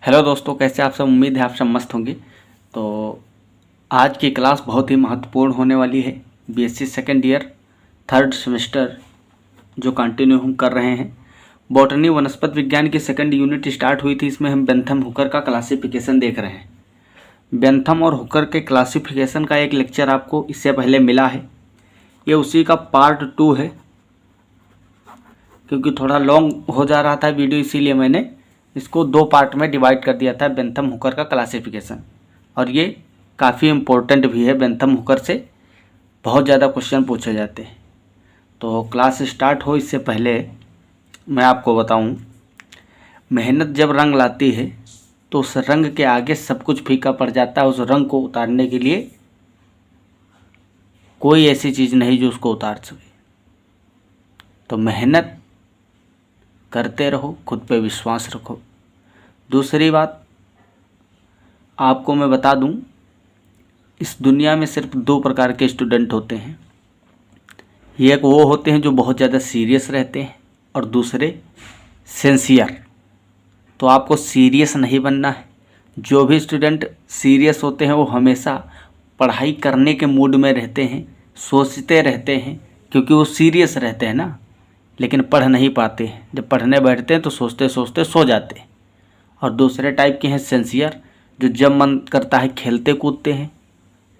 Hello दोस्तों, कैसे आप सब। उम्मीद है आप सब मस्त होंगे। तो आज की क्लास बहुत ही महत्वपूर्ण होने वाली है। BSc second year third semester जो कंटिन्यू हम कर रहे हैं। बॉटनी वनस्पति विज्ञान की सेकंड यूनिट स्टार्ट हुई थी। इसमें हम बेंथम हुकर का क्लासिफिकेशन देख रहे हैं। बेंथम और हुकर के क्लासिफिकेशन का एक लेक्चर आपको इससे पहले मिला है। ये उसी का पार्ट 2 है। क्योंकि थोड़ा लॉन्ग हो जा रहा था वीडियो, इसीलिए मैंने इसको 2 पार्ट में डिवाइड कर दिया था, बेंथम हुकर का क्लासिफिकेशन। और ये काफ़ी इम्पोर्टेंट भी है। बेंथम हुकर से बहुत ज़्यादा क्वेश्चन पूछे जाते हैं। तो क्लास स्टार्ट हो इससे पहले मैं आपको बताऊं, मेहनत जब रंग लाती है तो उस रंग के आगे सब कुछ फीका पड़ जाता है। उस रंग को उतारने के लिए कोई ऐसी चीज़ नहीं जो उसको उतार सके। तो मेहनत करते रहो, खुद पे विश्वास रखो। दूसरी बात आपको मैं बता दूं, इस दुनिया में सिर्फ 2 प्रकार के स्टूडेंट होते हैं। एक वो होते हैं जो बहुत ज़्यादा सीरियस रहते हैं, और दूसरे सिंसियर। तो आपको सीरियस नहीं बनना है। जो भी स्टूडेंट सीरियस होते हैं वो हमेशा पढ़ाई करने के मूड में रहते हैं, सोचते रहते हैं, क्योंकि वो सीरियस रहते हैं ना, लेकिन पढ़ नहीं पाते हैं। जब पढ़ने बैठते हैं तो सोचते सोचते सो जाते हैं। और दूसरे टाइप के हैं सिंसियर, जो जब मन करता है खेलते कूदते हैं,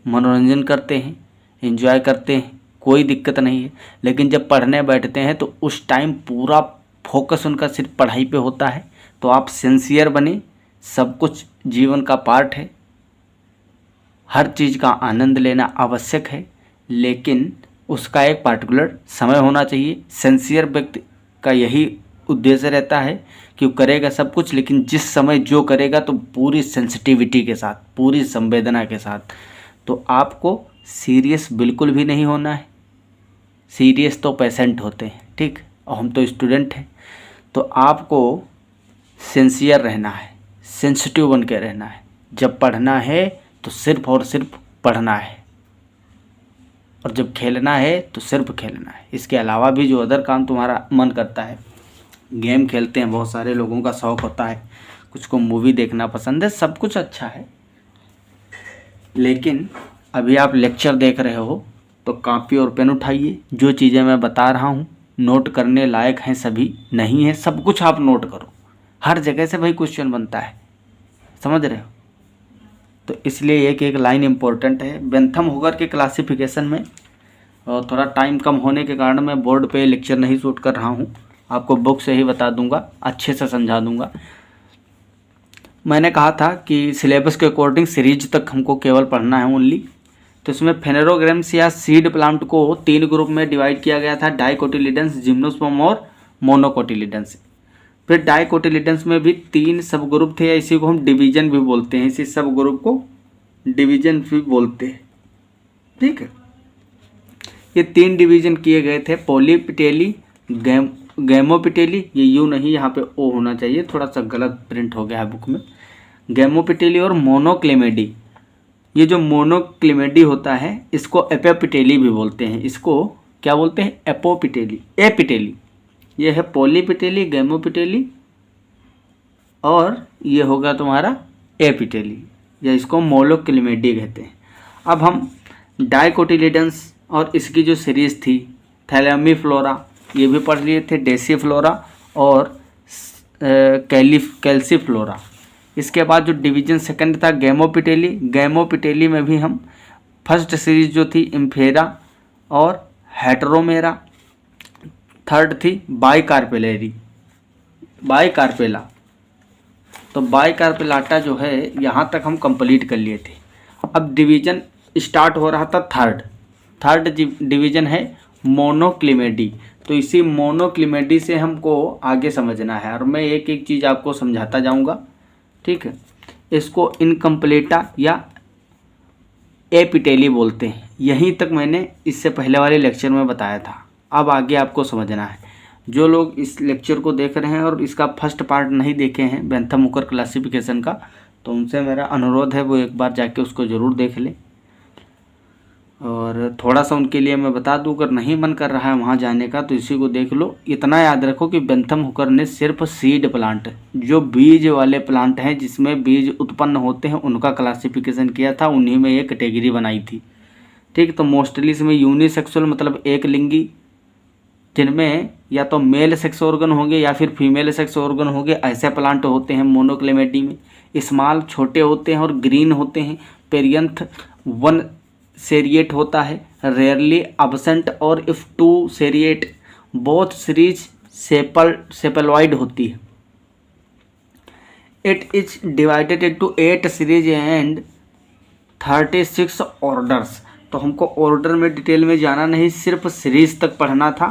मनोरंजन करते हैं, एंजॉय करते हैं, कोई दिक्कत नहीं है। लेकिन जब पढ़ने बैठते हैं तो उस टाइम पूरा फोकस उनका सिर्फ पढ़ाई पे होता है। तो आप सिंसियर बने। सब कुछ जीवन का पार्ट है, हर चीज़ का आनंद लेना आवश्यक है, लेकिन उसका एक पार्टिकुलर समय होना चाहिए। सिंसियर व्यक्ति का यही उद्देश्य रहता है कि वो करेगा सब कुछ, लेकिन जिस समय जो करेगा तो पूरी सेंसिटिविटी के साथ, पूरी संवेदना के साथ। तो आपको सीरियस बिल्कुल भी नहीं होना है। सीरियस तो पेशेंट होते हैं, ठीक, और हम तो स्टूडेंट हैं। तो आपको सिंसियर रहना है, सेंसिटिव बन के रहना है। जब पढ़ना है तो सिर्फ और सिर्फ पढ़ना है, और जब खेलना है तो सिर्फ खेलना है। इसके अलावा भी जो अदर काम तुम्हारा मन करता है, गेम खेलते हैं, बहुत सारे लोगों का शौक़ होता है, कुछ को मूवी देखना पसंद है, सब कुछ अच्छा है। लेकिन अभी आप लेक्चर देख रहे हो तो कॉपी और पेन उठाइए। जो चीज़ें मैं बता रहा हूँ नोट करने लायक हैं, सभी नहीं है, सब कुछ आप नोट करो। हर जगह से भाई क्वेश्चन बनता है, समझ रहे हो। तो इसलिए एक लाइन इम्पोर्टेंट है। बेंथम हुकर के क्लासिफिकेशन में और थोड़ा टाइम कम होने के कारण मैं बोर्ड पे लेक्चर नहीं शूट कर रहा हूँ, आपको बुक से ही बता दूंगा, अच्छे से समझा दूंगा। मैंने कहा था कि सिलेबस के अकॉर्डिंग सीरीज तक हमको केवल पढ़ना है ओनली। तो इसमें फेनेरोग्राम्स या सीड प्लांट को 3 ग्रुप में डिवाइड किया गया था, डाइकोटिलिडन्स, जिम्नोस्पर्म और मोनोकोटिलिडन्स। फिर डाइकोटिलिडन्स में भी 3 सब ग्रुप थे, या इसी को हम डिवीजन भी बोलते हैं। इसी सब ग्रुप को डिवीजन भी बोलते हैं, ठीक है। ये 3 डिवीजन किए गए थे, पॉलीपिटेली, गैमोपिटेली, ये यू नहीं, यहाँ पे ओ होना चाहिए, थोड़ा सा गलत प्रिंट हो गया है बुक में, गैमोपिटेली और मोनोक्लेमेडी। ये जो मोनोक्लेमेडी होता है इसको एपोपिटेली भी बोलते हैं। इसको क्या बोलते हैं? एपोपिटेली, एपिटेली। ये है पॉलीपिटेली, गैमोपिटेली, और ये होगा तुम्हारा एपिटेली, या इसको मोनोक्लेमेडी कहते हैं। अब हम डाइकोटिलिडन्स और इसकी जो सीरीज थी, थैलेमीफ्लोरा, ये भी पढ़ लिए थे, डेसीफ्लोरा और कैल्सीफ्लोरा। इसके बाद जो डिवीजन सेकंड था गैमोपिटेली, गैमोपिटेली में भी हम फर्स्ट सीरीज जो थी इम्फेरा और हेटरोमेरा, थर्ड थी बाइकार्पेलेरी, बाइकार्पेला। तो बाइकार्पेलाटा जो है यहाँ तक हम कंप्लीट कर लिए थे। अब डिवीजन स्टार्ट हो रहा था थर्ड डिवीजन है मोनोक्लेमेडी। तो इसी मोनोक्लेमेडी से हमको आगे समझना है, और मैं एक एक चीज़ आपको समझाता जाऊंगा, ठीक है। इसको इनकम्प्लीटा या एपिटेली बोलते हैं। यहीं तक मैंने इससे पहले वाले लेक्चर में बताया था। अब आगे आपको समझना है। जो लोग इस लेक्चर को देख रहे हैं और इसका फर्स्ट पार्ट नहीं देखे हैं बेंथम हुकर क्लासिफिकेशन का, तो उनसे मेरा अनुरोध है वो एक बार जाके उसको ज़रूर देख लें। और थोड़ा सा उनके लिए मैं बता दूं, अगर नहीं मन कर रहा है वहाँ जाने का तो इसी को देख लो। इतना याद रखो कि बेंथम हुकर ने सिर्फ सीड प्लांट, जो बीज वाले प्लांट हैं जिसमें बीज उत्पन्न होते हैं, उनका क्लासिफिकेशन किया था, उन्हीं में ये कैटेगरी बनाई थी। ठीक, तो मोस्टली इसमें यूनिसेक्सुअल मतलब एक लिंगी, जिनमें या तो मेल सेक्स ऑर्गन होंगे या फिर फीमेल सेक्स ऑर्गन होंगे, ऐसे प्लांट होते हैं मोनोक्लेमेटी में। स्मॉल छोटे होते हैं और ग्रीन होते हैं। पेरियंथ वन सेरिएट होता है, रेयरली अब्सेंट, और इफ टू सेरिएट बोथ सीरीज सेपलॉइड होती है। It is divided into 8 series and 36 orders. तो हमको ऑर्डर में डिटेल में जाना नहीं, सिर्फ सीरीज तक पढ़ना था,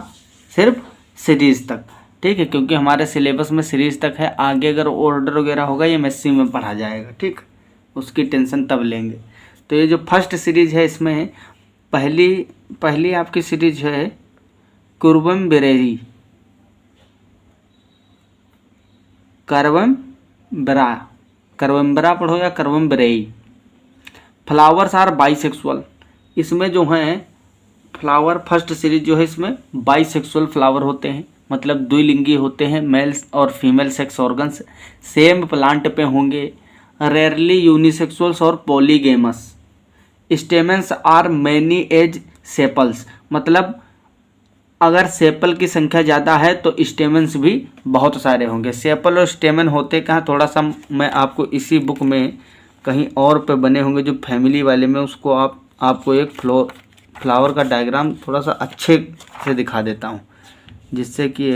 सिर्फ सीरीज तक। ठीक है, क्योंकि हमारे सिलेबस में सीरीज तक है, आगे अगर ऑर्डर वगैरह होगा ये एमएससी में पढ़ा जाएगा। ठीक, उसकी टेंशन तब लेंगे। तो ये जो फर्स्ट सीरीज है इसमें पहली आपकी सीरीज है कुर्वमबेरेई, करवम्बरा पढ़ो या करवम्बरेई। फ्लावर्स आर बाइसेक्सुअल, इसमें जो हैं फ्लावर फर्स्ट सीरीज जो है इसमें बाइसेक्सुअल फ्लावर होते हैं, मतलब द्विलिंगी होते हैं। मेल्स और female sex organs same plant पे होंगे। रेयरली यूनिसेक्सुअल्स और polygamous. Stamens are many as sepals, मतलब अगर सेपल की संख्या ज़्यादा है तो स्टेमेंस भी बहुत सारे होंगे। सेपल और स्टेमन होते कहाँ, थोड़ा सा मैं आपको इसी बुक में कहीं और पे बने होंगे जो फैमिली वाले में, उसको आपको एक फ्लावर का डायग्राम थोड़ा सा अच्छे से दिखा देता हूँ, जिससे कि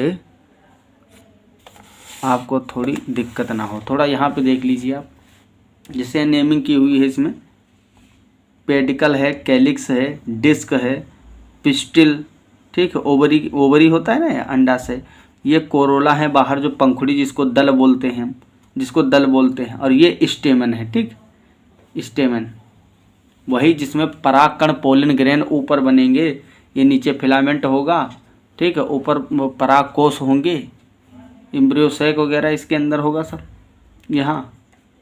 आपको थोड़ी दिक्कत ना हो। थोड़ा यहाँ पे देख लीजिए आप, जिससे नेमिंग की हुई है इसमें। पेडिकल है, कैलिक्स है, डिस्क है, पिस्टिल, ठीक है, ओवरी होता है ना अंडा से। ये कोरोला है बाहर, जो पंखुड़ी जिसको दल बोलते हैं, और ये स्टेमन है। ठीक, स्टेमन वही जिसमें परागकण पोलन ग्रेन ऊपर बनेंगे, ये नीचे फिलामेंट होगा। ठीक है, ऊपर पराग कोष होंगे, एम्ब्रियो सैक वगैरह इसके अंदर होगा सब यहाँ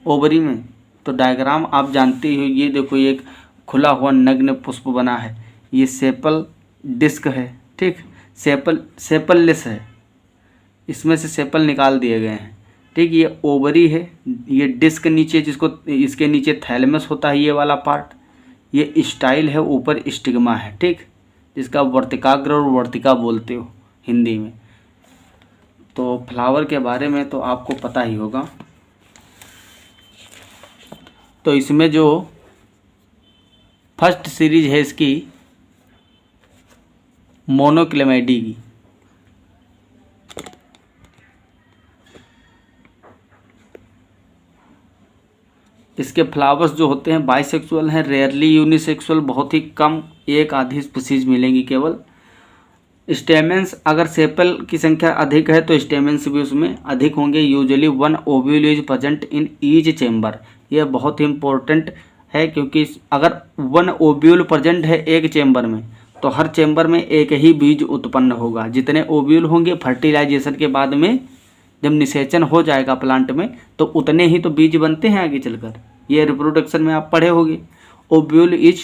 ओवरी में। तो डायग्राम आप जानते हो, ये देखो ये एक खुला हुआ नग्न पुष्प बना है, ये सेपल डिस्क है। ठीक, सेपललेस है, इसमें से सेपल निकाल दिए गए हैं। ठीक, ये ओवरी है, ये डिस्क नीचे, जिसको इसके नीचे थैलेमस होता है ये वाला पार्ट, ये स्टाइल है, ऊपर स्टिग्मा है। ठीक, जिसका वर्तिकाग्र और वर्तिका बोलते हो हिंदी में। तो फ्लावर के बारे में तो आपको पता ही होगा। तो इसमें जो फर्स्ट सीरीज है इसकी मोनोक्लेमेडी की, इसके फ्लावर्स जो होते हैं बाइसेक्सुअल हैं, रेयरली यूनिसेक्सुअल, बहुत ही कम, एक आधी स्पीसीज मिलेंगी केवल। स्टेमेंस, अगर सेपल की संख्या अधिक है तो स्टेमेंस भी उसमें अधिक होंगे। Usually 1 ovule is present in each chamber, यह बहुत ही इंपॉर्टेंट है, क्योंकि अगर 1 ओव्यूल प्रेजेंट है एक चेम्बर में तो हर चेम्बर में एक ही बीज उत्पन्न होगा। जितने ओव्यूल होंगे फर्टिलाइजेशन के बाद में, जब निषेचन हो जाएगा प्लांट में, तो उतने ही तो बीज बनते हैं आगे चलकर। ये रिप्रोडक्शन में आप पढ़े होंगे। ओव्यूल इज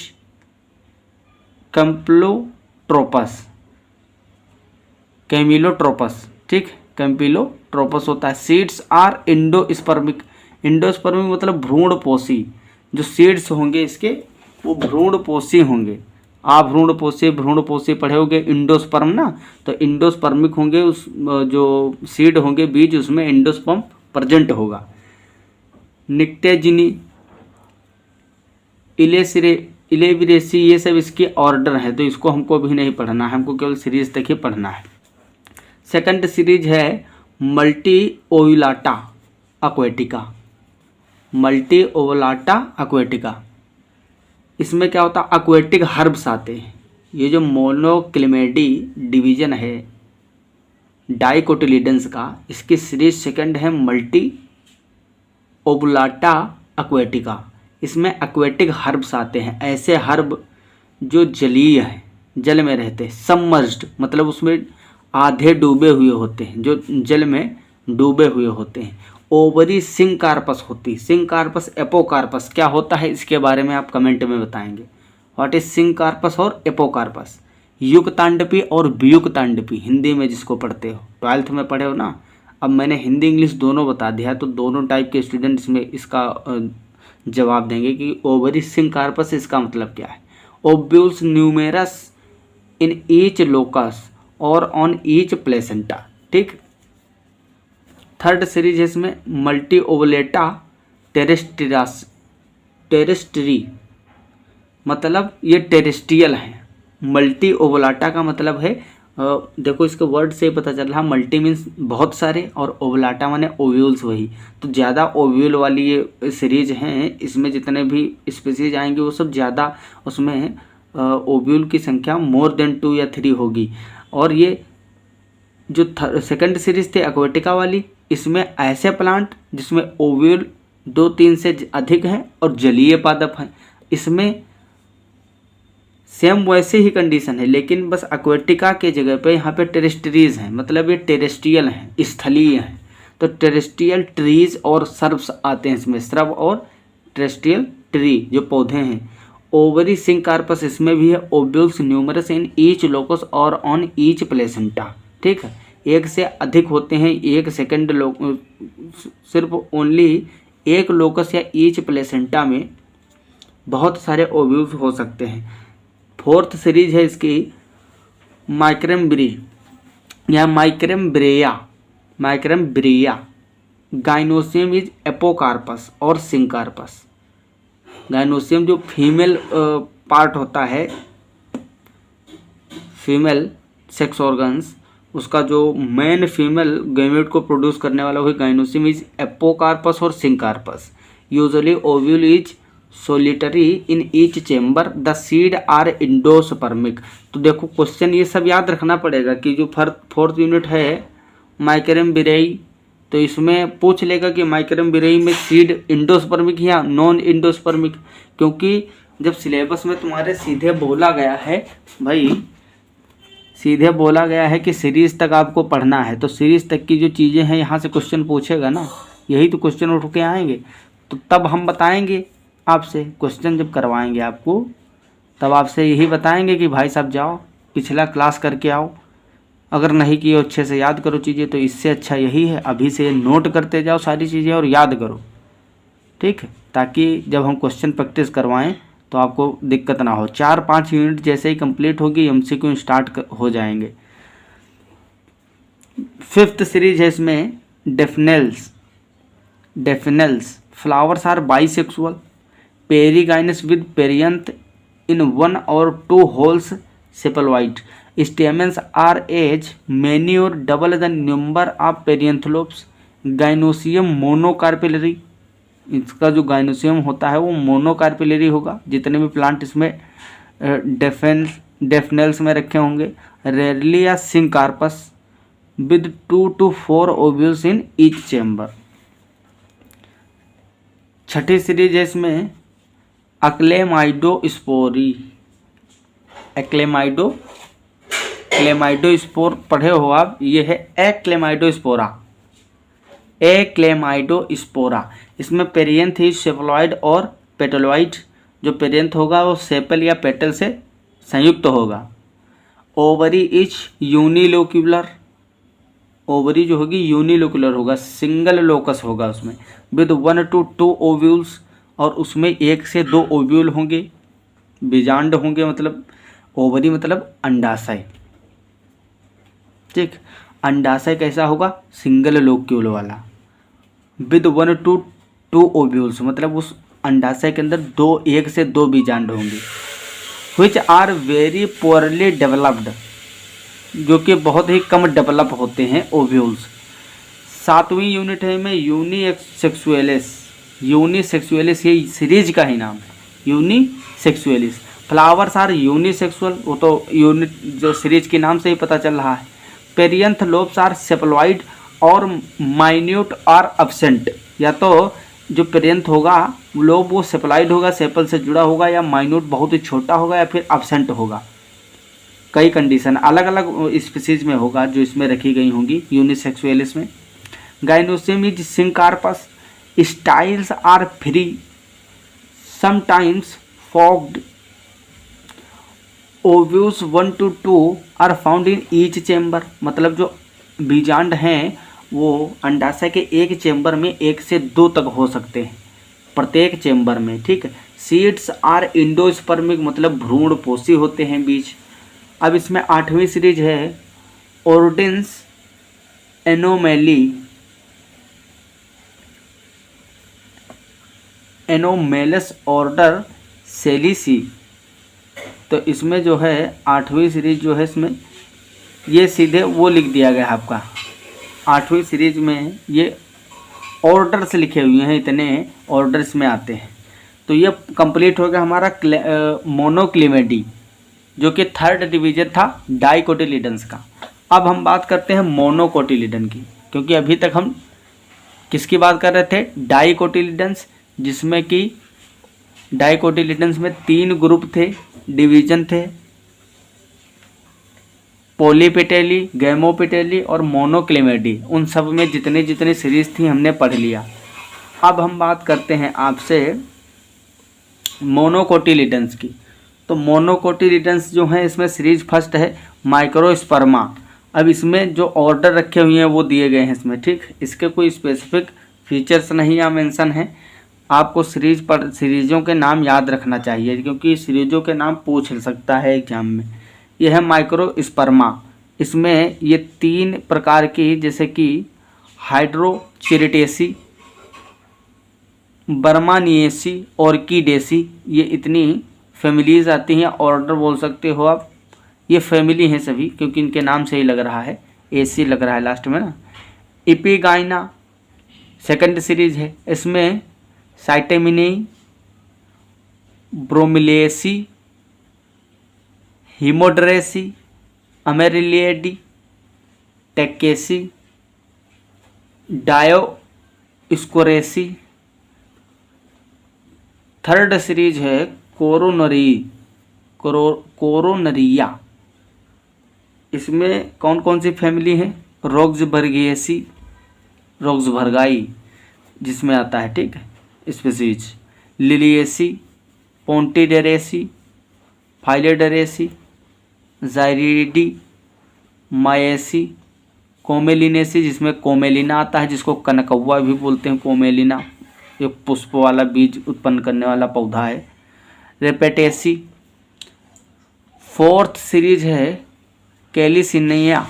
कैमिलोट्रोपस, ठीक, कैम्पिलोट्रोपस होता है। सीड्स आर इंडोस्पर्मिक, इंडोस्पर्मिक मतलब भ्रूणपोषी। जो सीड्स होंगे इसके वो भ्रूणपोषी होंगे। आप भ्रूणपोषी पढ़े होंगे इंडोस्पर्म ना, तो इंडोस्पर्मिक होंगे। उस जो सीड होंगे बीज, उसमें इंडोस्पर्म प्रेजेंट होगा। निक्टेजिनी, इलेविरेसी, ये सब इसके ऑर्डर है, तो इसको हमको भी नहीं पढ़ना है, हमको केवल सीरीज तक ही पढ़ना है। सेकंड सीरीज है मल्टी ओवुलाटा एक्वेटिका। इसमें क्या होता है, एक्वेटिक हर्ब्स आते हैं। ये जो मोनोक्लेमेडी डिवीजन है डाइकोटिलिडेंस का, इसकी सीरीज सेकंड है मल्टी ओवुलाटा एक्वेटिका। इसमें एक्वेटिक हर्ब्स आते हैं, ऐसे हर्ब जो जलीय हैं, जल में रहते हैं। सबमर्ज्ड मतलब उसमें आधे डूबे हुए होते हैं, जो जल में डूबे हुए होते हैं। ओवरी सिंकार्पस होती, सिंकार्पस एपोकार्पस क्या होता है इसके बारे में आप कमेंट में बताएंगे। व्हाट इज सिंकार्पस और एपोकार्पस। युक्तांडपी और वियुक्तांडपी हिंदी में जिसको पढ़ते हो, 12th में पढ़े हो ना। अब मैंने हिंदी इंग्लिश दोनों बता दिया, तो दोनों टाइप के स्टूडेंट इसमें इसका जवाब देंगे कि ओवरी सिंकार्पस इसका मतलब क्या है। Ovules numerous in each locus और ऑन ईच प्लेसेंटा। ठीक, थर्ड सीरीज है इसमें मल्टी ओवलेटा टेरेस्ट्री, मतलब ये टेरेस्ट्रियल हैं। मल्टी ओवलाटा का मतलब है देखो इसके वर्ड से ही पता चल रहा, मल्टी मीन्स बहुत सारे और ओवलाटा माने ओव्यूल्स, वही तो ज़्यादा ओव्यूल वाली ये सीरीज हैं। इसमें जितने भी स्पीसीज आएंगे वो सब ज़्यादा, उसमें ओव्यूल की संख्या मोर देन 2 या 3 होगी। और ये जो सेकंड सीरीज थे एक्वेटिका वाली, इसमें ऐसे प्लांट जिसमें ओव्यूल 2-3 से अधिक हैं और जलीय पादप हैं। इसमें सेम वैसे ही कंडीशन है, लेकिन बस एक्वेटिका के जगह पे यहाँ पे टेरेस्ट्रीज हैं, मतलब ये टेरेस्ट्रियल हैं, स्थलीय हैं। तो टेरेस्ट्रियल ट्रीज और सर्ब्स आते हैं इसमें, श्रब और टेरेस्ट्रियल ट्री जो पौधे हैं। ओवरी सिंकार्पस इसमें भी है। Ovules numerous in each locus और ऑन ईच प्लेसेंटा। ठीक है, एक से अधिक होते हैं, एक सेकंड सिर्फ ओनली एक लोकस या ईच प्लेसेंटा में बहुत सारे ओव्यूल्स हो सकते हैं। फोर्थ सीरीज है इसकी माइक्रेम्ब्री या माइक्रेम्ब्रिया। गाइनोसियम इज एपोकार्पस और सिंकार्पस। गाइनोसियम जो फीमेल पार्ट होता है, फीमेल सेक्स ऑर्गन्स, उसका जो मेन फीमेल गैमेट को प्रोड्यूस करने वाला वही गाइनोसियम इज एपोकार्पस और syncarpous. Usually ovule is solitary in each chamber, the seed are endospermic. तो देखो क्वेश्चन ये सब याद रखना पड़ेगा कि जो फोर्थ यूनिट है माइक्रेम्ब्रियाई, तो इसमें पूछ लेगा कि माइक्रेम्ब्रियाई में सीड इंडोस्पर्मिक या नॉन इंडोस्पर्मिक। क्योंकि जब सिलेबस में तुम्हारे सीधे बोला गया है भाई, सीधे बोला गया है कि सीरीज तक आपको पढ़ना है, तो सीरीज तक की जो चीज़ें हैं यहाँ से क्वेश्चन पूछेगा ना, यही तो क्वेश्चन उठ के आएंगे। तो तब हम बताएंगे आपसे, क्वेश्चन जब करवाएंगे आपको तब आपसे यही बताएंगे कि भाई साहब जाओ पिछला क्लास करके आओ। अगर नहीं किए अच्छे से याद करो चीज़ें, तो इससे अच्छा यही है अभी से नोट करते जाओ सारी चीज़ें और याद करो। ठीक है, ताकि जब हम क्वेश्चन प्रैक्टिस करवाएं तो आपको दिक्कत ना हो। 4-5 यूनिट जैसे ही कंप्लीट होगी MCQ स्टार्ट हो जाएंगे। फिफ्थ सीरीज है इसमें Daphnales. Flowers are bisexual, perigynous with perianth in 1 or 2 holes sepaloid. Stamens are as many और double the number of perianth lobes. Gynoecium monocarpellary, इसका जो गाइनोसियम होता है वो मोनोकार्पिलरी होगा। जितने भी प्लांट इसमें डेफनेल्स में रखे होंगे। रेयरली या syncarpous with 2 to 4 ovules in each chamber. छठी सीरीज है इसमें क्लेमाइडोस्पोर पढ़े हो आप, ये है एक्लेमाइडोस्पोरा। इसमें पेरियंथ ही सेफलॉइड और पेटलॉइड। जो पेरियंथ होगा वो सेपल या पेटल से संयुक्त होगा। ओवरी इच यूनिलोक्यूलर, ओवरी जो होगी यूनिलोक्यूलर होगा, सिंगल लोकस होगा उसमें। विद 1 to 2 ओव्यूल्स, और उसमें 1 से 2 ओव्यूल होंगे, बीजांड होंगे, मतलब ओवरी मतलब अंडाशय। ठीक, अंडाशय कैसा होगा, सिंगल लोक्यूल वाला। विद 1 to 2 ओव्यूल्स, मतलब उस अंडाशय के अंदर 1 से 2 बीजांड होंगे। Which are very poorly developed, जो कि बहुत ही कम डेवलप होते हैं ओव्यूल्स। 7वीं यूनिट है में यूनिसेक्सुअलिस, ये सीरीज का ही नाम है, यूनिसेक्सुअलिस। फ्लावर्स आर यूनिसेक्सुअल, वो तो यूनिट जो सीरीज के नाम से ही पता चल रहा है। पेरियंथ लोब्स आर सेपलॉइड और माइन्यूट आर एब्सेंट, या तो जो पेरियंथ होगा लोब वो सेपलॉइड होगा, सेपल से जुड़ा होगा, या माइन्यूट बहुत ही छोटा होगा, या फिर एब्सेंट होगा। कई कंडीशन अलग अलग स्पीसीज में होगा जो इसमें रखी गई होंगी यूनिसेक्सुअलिस में। Gynoecium is syncarpous, styles are free, sometimes forked ovules 1 to 2 are found in each chamber, मतलब जो बीजांड हैं वो अंडाशय के एक चेम्बर में 1 से 2 तक हो सकते हैं प्रत्येक चेम्बर में, ठीक है। सीड्स आर इंडोस्पर्मिक, मतलब भ्रूणपोषी होते हैं बीज। अब इसमें 8वीं सीरीज है ऑर्डिन्स एनोमेलस ऑर्डर सेलिसी। तो इसमें जो है 8वीं सीरीज जो है इसमें ये सीधे वो लिख दिया गया है आपका, 8वीं सीरीज में ये ऑर्डर्स लिखे हुए हैं, इतने ऑर्डर्स में आते हैं। तो ये कंप्लीट हो गया हमारा मोनोक्लेमेडी, जो कि 3rd डिवीजन था डाइकोटिलीडन्स का। अब हम बात करते हैं मोनोकोटिलीडन की, क्योंकि अभी तक हम किसकी बात कर रहे थे, डाइकोटिलीडन्स, जिसमें कि डाइकोटिलीडन्स में 3 ग्रुप थे, डिवीजन थे, पॉलीपेटेली, गैमोपेटेली और मोनोक्लेमेडी। उन सब में जितनी जितनी सीरीज थी हमने पढ़ लिया। अब हम बात करते हैं आपसे मोनोकोटिलीडन्स की। तो मोनोकोटिलीडन्स जो है इसमें सीरीज फर्स्ट है माइक्रोस्पर्मा। अब इसमें जो ऑर्डर रखे हुए हैं वो दिए गए हैं इसमें, ठीक। इसके कोई स्पेसिफिक फीचर्स नहीं या मेंशन है। आपको सीरीजों के नाम याद रखना चाहिए, क्योंकि सीरीजों के नाम पूछ सकता है एग्जाम में। यह है माइक्रोस्पर्मा। इसमें ये 3 प्रकार की, जैसे कि हाइड्रोचिरिटेसी, बर्मानिएसी, ऑर्किडेसी, ये इतनी फैमिलीज आती हैं। ऑर्डर बोल सकते हो आप, ये फैमिली हैं सभी, क्योंकि इनके नाम से ही लग रहा है, एसी लग रहा है लास्ट में ना। इपिगाइना 2nd सीरीज है, इसमें साइटेमिनी, ब्रोमिलिएसी, हिमोड्रेसी, अमेरिलिएडी, टेक्केसी, डायोस्कोरेसी। 3rd सीरीज है कोरोनरिया। इसमें कौन कौन सी फैमिली है, रोक्सबर्गिएसी, रोक्सबर्गाई जिसमें आता है, ठीक है, स्पीसीज, लिलिएसी, पोंटिडेरेसी, फाइलेडरेसी, जायरिडी, मायेसी, कोमेलिनेसी, जिसमें कोमेलिना आता है, जिसको कनकौवा भी बोलते हैं, कोमेलिना एक पुष्प वाला बीज उत्पन्न करने वाला पौधा है। रेपेटेसी। 4th सीरीज है कैलिसिनिया।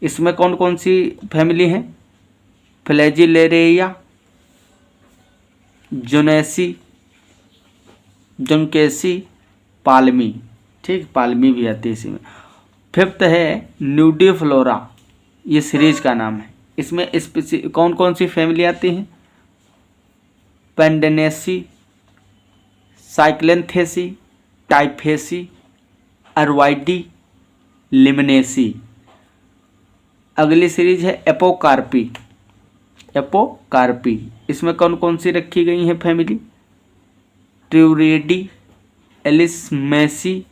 इसमें कौन कौन सी फैमिली है, फ्लैजिलेरिया, जुनकेसी, पाल्मी, ठीक, पाल्मी भी आती है इसी में। 5th है न्यूडीफ्लोरा, ये सीरीज का नाम है। इसमें कौन कौन सी फैमिली आती हैं, पेंडेनेसी, साइक्लेंथेसी, टाइफेसी, अरवाइडी, लिमनेसी। अगली सीरीज है एपोकार्पी। इसमें कौन कौन सी रखी गई हैं फैमिली, ट्यूरिडी, एलिसमेसी,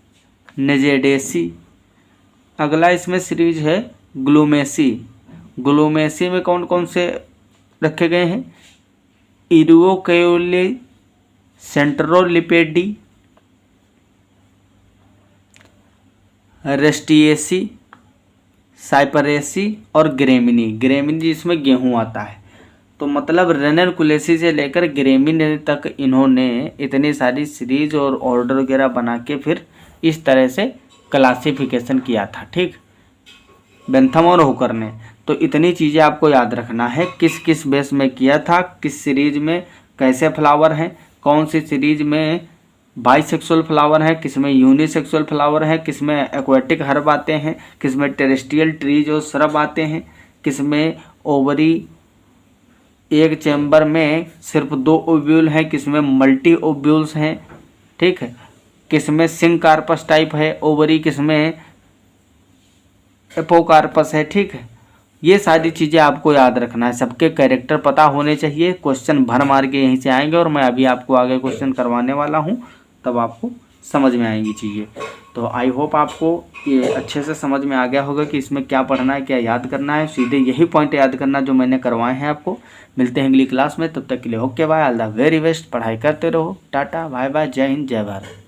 नेजेडेसी। अगला इसमें सीरीज है ग्लूमेसी में कौन कौन से रखे गए हैं, इरुओकेओली, सेंट्रोलिपेडी, रेस्टिएसी, साइपरेसी और ग्रेमिनी जिसमें गेहूं आता है। तो मतलब रेनकुलेसी से लेकर ग्रेमिनी तक इन्होंने इतनी सारी सीरीज और ऑर्डर वगैरह बना के फिर इस तरह से क्लासिफिकेशन किया था, ठीक, बेंथम और हुकर ने। तो इतनी चीज़ें आपको याद रखना है, किस किस बेस में किया था, किस सीरीज में कैसे फ्लावर हैं, कौन सी सीरीज में बाइसेक्सुअल फ्लावर है, किस में यूनिसेक्सुअल फ्लावर है, किस में एक्वेटिक हर्ब आते हैं, किस में टेरेस्ट्रियल ट्रीज और श्रब आते हैं, किस में ओवरी एक चैम्बर में सिर्फ 2 ओव्यूल हैं, किस में मल्टी ओव्यूल्स हैं, ठीक है, किस में सिंकार्पस टाइप है ओवरी, किस में एपोकार्पस है, ठीक है। ये सारी चीज़ें आपको याद रखना है, सबके कैरेक्टर पता होने चाहिए। क्वेश्चन भर मार के यहीं से आएंगे और मैं अभी आपको आगे क्वेश्चन करवाने वाला हूँ, तब आपको समझ में आएंगी चीज़ें। तो आई होप आपको ये अच्छे से समझ में आ गया होगा कि इसमें क्या पढ़ना है, क्या याद करना है। सीधे यही पॉइंट याद करना जो मैंने करवाए हैं आपको। मिलते हैं अगली क्लास में, तब तक के लिए okay bye, all the very best. पढ़ाई करते रहो, टाटा बाय बाय, जय हिंद जय भारत।